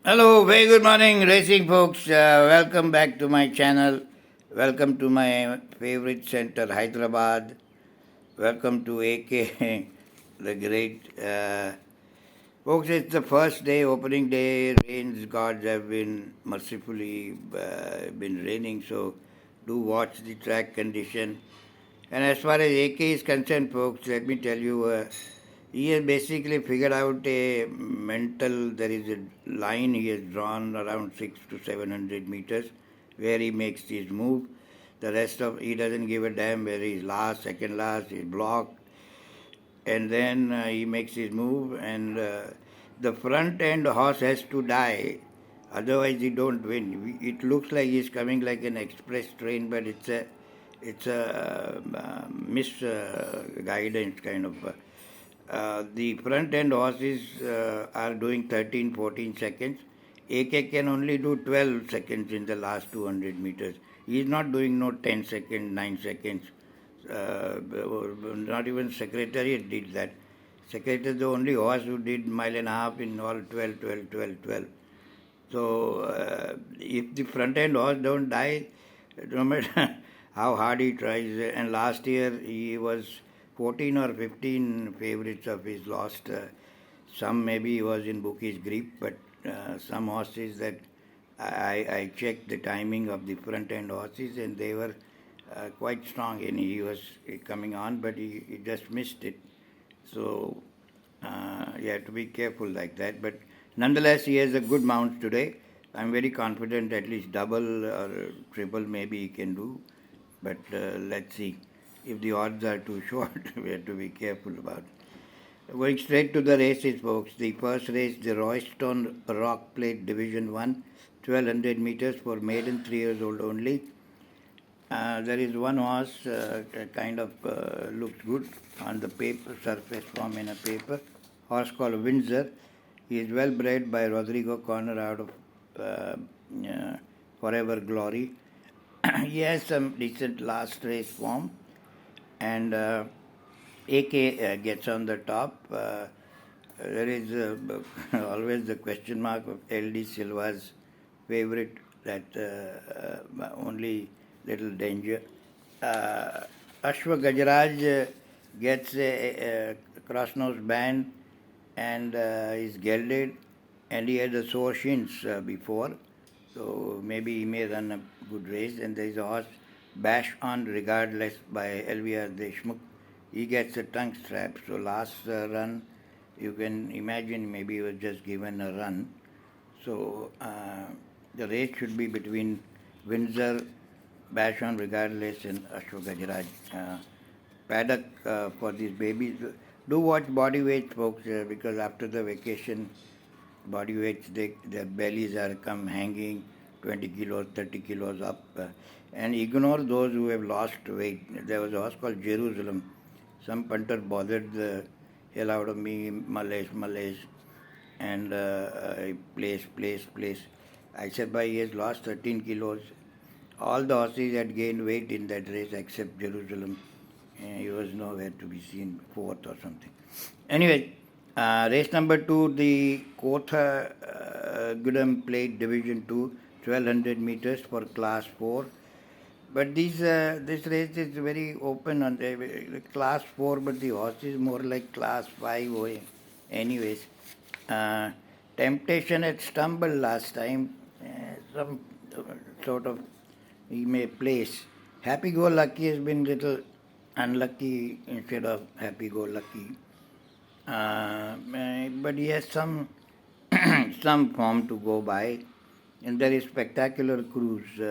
Hello, very good morning, racing folks. Welcome back to my channel. Welcome to my favorite center, Hyderabad. Welcome to AK, the great. Folks, it's the first day, opening day. Rains, gods have been mercifully been raining, so do watch the track condition. And as far as AK is concerned, folks, let me tell you, he has basically figured out a mental, there is a line he has drawn around 6 to 700 meters where he makes his move. The rest of, he doesn't give a damn where he's last, second last, he's blocked. And then he makes his move and the front end horse has to die. Otherwise he don't win. It looks like he's coming like an express train, but it's a misguidance kind of. The front end horses are doing 13, 14 seconds. AK can only do 12 seconds in the last 200 meters. He is not doing no 10 seconds, 9 seconds. Not even Secretariat did that. Secretariat is the only horse who did mile and a half in all 12, 12, 12, 12. So if the front end horse don't die, no matter how hard he tries, and last year he was 14 or 15 favorites of his lost. Some maybe he was in bookies grip, but some horses that I checked the timing of the front end horses and they were quite strong and he was coming on, but he just missed it. So you have to be careful like that. But nonetheless, he has a good mount today. I'm very confident at least double or triple maybe he can do. But let's see. If the odds are too short, we have to be careful about it. Going straight to the races, folks. The first race, the Royston Rock Plate Division 1, 1200 meters for maiden 3 years old only. There is one horse kind of looks good on the paper, surface form in a paper. Horse called Windsor. He is well bred by Rodrigo Corner out of Forever Glory. He has some decent last race form, and AK gets on the top. There is always the question mark of LD Silva's favorite, that only little danger. Ashwa Gajaraj gets a cross nose band and is gelded, and he had the sore shins before, so maybe he may run a good race. And there is a horse, Bash On Regardless by LVR Deshmukh. He gets a tongue strap, so last run, you can imagine maybe he was just given a run. So the race should be between Windsor, Bash On Regardless, and Ashok Gajaraj. Paddock for these babies. Do watch body weight, folks, because after the vacation, body weights, their bellies are come hanging 20 kilos, 30 kilos up. And ignore those who have lost weight. There was a horse called Jerusalem. Some punter bothered the hell out of me, Malaysia, and place. I said, by he has lost 13 kilos. All the horses had gained weight in that race except Jerusalem. He was nowhere to be seen, fourth or something. Anyway, race number 2, the Kotha Gudam Plate Division 2, 1200 meters for class 4. But this race is very open on the class 4, but the horse is more like class 5 anyways. Temptation had stumbled last time. Some sort of he may place. Happy Go Lucky has been little unlucky instead of happy go lucky. But he has some some form to go by. And there is Spectacular Cruise.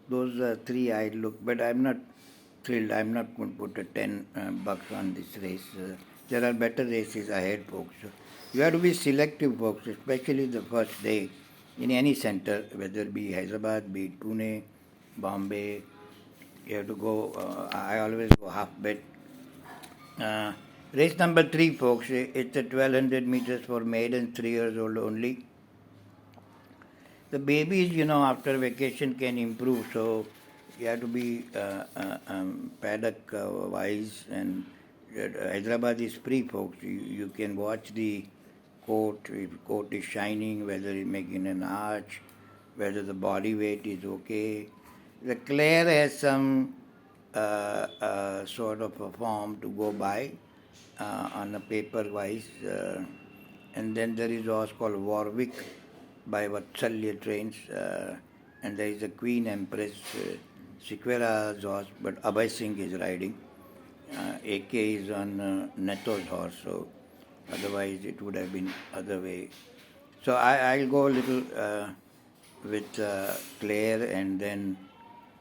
Those 3 I look, but I'm not thrilled. I'm not going to put a 10 bucks on this race. There are better races ahead, folks. You have to be selective, folks, especially the first day in any center, whether it be Hyderabad, be it Pune, Bombay. You have to go, I always go half bet. Race number 3, folks, it's a 1200 meters for maiden 3 years old only. The babies, after vacation can improve, so you have to be paddock wise, and Hyderabad is free, folks. You can watch the coat, if coat is shining, whether it's making an arch, whether the body weight is okay. The Clare has some sort of a form to go by on a paper wise. And then there is a horse called Warwick by Vatsalya Trains. And there is a Queen Empress, Sequera's horse, but Abhay Singh is riding. AK is on Neto's horse, so otherwise it would have been other way. So I'll go a little with Clare and then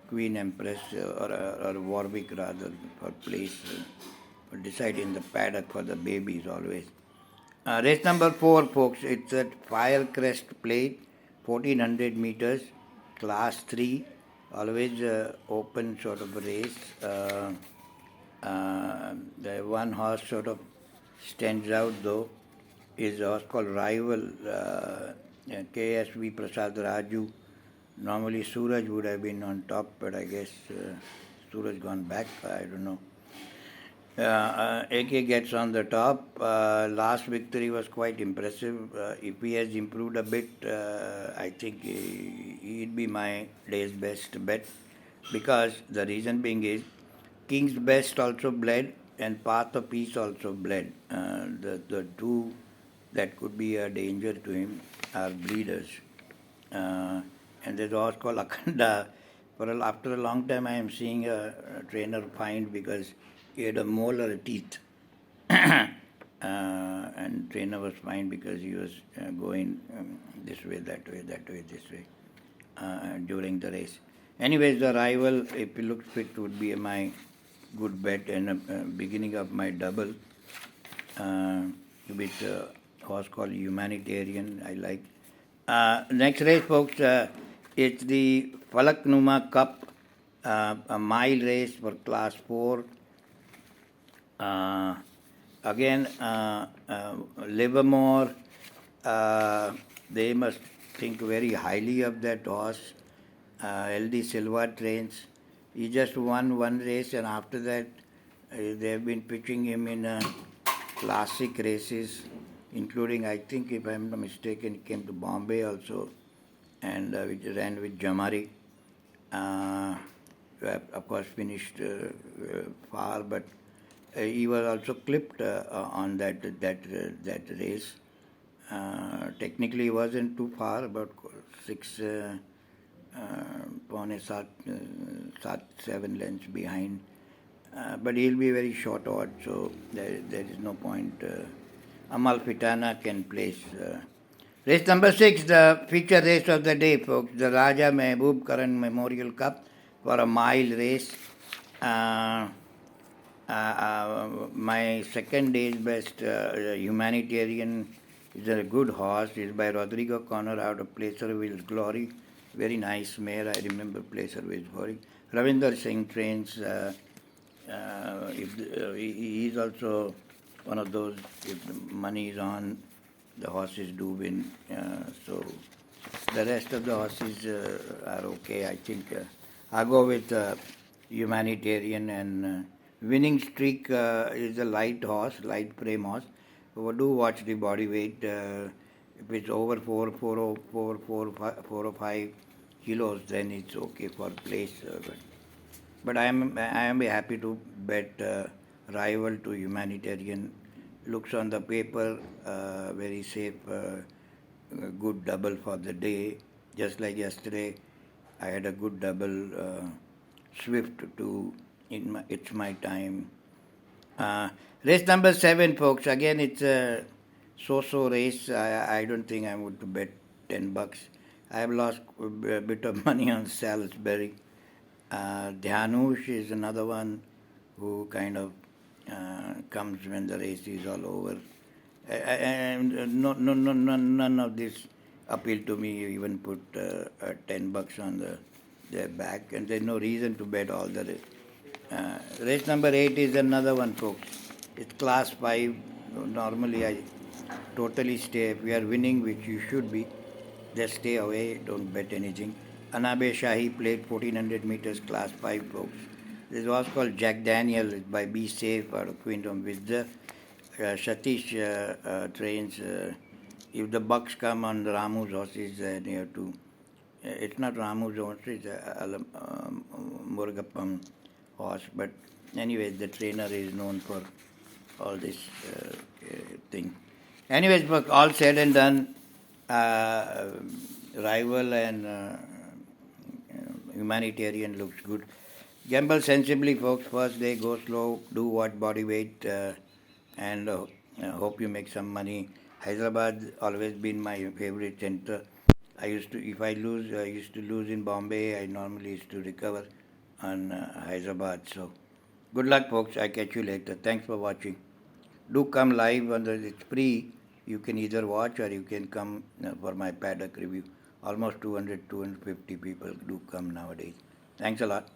Queen Empress or Warwick rather for place. For deciding the paddock for the babies always. Race number 4, folks. It's at Firecrest Plate, 1400 meters, class 3. Always open sort of race. The one horse sort of stands out though is a horse called Rival, KSV Prasad Raju. Normally Suraj would have been on top, but I guess Suraj gone back, I don't know. AK gets on the top. Last victory was quite impressive. If he has improved a bit, I think he'd be my day's best bet. Because the reason being is King's Best also bled and Path of Peace also bled. The two that could be a danger to him are breeders. And there's a horse called Akhanda. After a long time, I am seeing a trainer find because he had a molar teeth. And trainer was fine because he was going this way, that way, this way during the race. Anyways, the Rival, if he looks fit, would be my good bet and beginning of my double with a horse called Humanitarian, I like. Next race, folks, it's the Falaknuma Cup, a mile race for class 4. Again, Livermore, they must think very highly of that horse. LD Silva Trains. He just won one race, and after that, they have been pitching him in classic races, including, I think, if I'm not mistaken, he came to Bombay also, and which ran with Jamari. Of course, finished far, but he was also clipped on that race. Technically, he wasn't too far, about 7 lengths behind. But he'll be very short odd, so there is no point. Amal Fitana can place. Race number 6, the feature race of the day, folks. The Raja Mehboob Karan Memorial Cup for a mile race. My second day's best Humanitarian is a good horse. It's by Rodrigo Connor out of Placerville's Glory. Very nice mare. I remember Placerville's Glory. Ravinder Singh trains. He is also one of those, if the money is on, the horses do win. So the rest of the horses are okay. I think I'll go with Humanitarian, and winning streak is a light horse, light frame horse. So do watch the body weight. If it's over 4 or 5 kilos, then it's okay for place. But I am happy to bet Rival to Humanitarian. Looks on the paper very safe, good double for the day. Just like yesterday, I had a good double Swift to It's My Time. Race number 7, folks. Again, it's a so-so race. I don't think I would bet $10. I have lost a bit of money on Salisbury. Dhyanush is another one who kind of comes when the race is all over. And none of this appealed to me. You even put $10 on their back, and there's no reason to bet all the race. Race number 8 is another one, folks. It's class 5. Normally, I totally stay. If we are winning, which you should be, just stay away. Don't bet anything. Anabe Shahi played 1400 meters, class 5, folks. This was called Jack Daniel by Be Safe out of Queendom Windsor. Satish trains if the bucks come on Ramu's horses, then you have to. It's not Ramu's horse, it's Murugappam horse. But anyway, the trainer is known for all this thing. Anyways, but all said and done, rival and humanitarian looks good. Gamble sensibly, folks. First day, go slow, do what body weight, and hope you make some money. Hyderabad always been my favorite center. I used to, if I lose, I used to lose in Bombay. I normally used to recover on Hyderabad. So, good luck, folks. I catch you later. Thanks for watching. Do come live, and it's free. You can either watch or you can come for my paddock review. Almost 200, 250 people do come nowadays. Thanks a lot.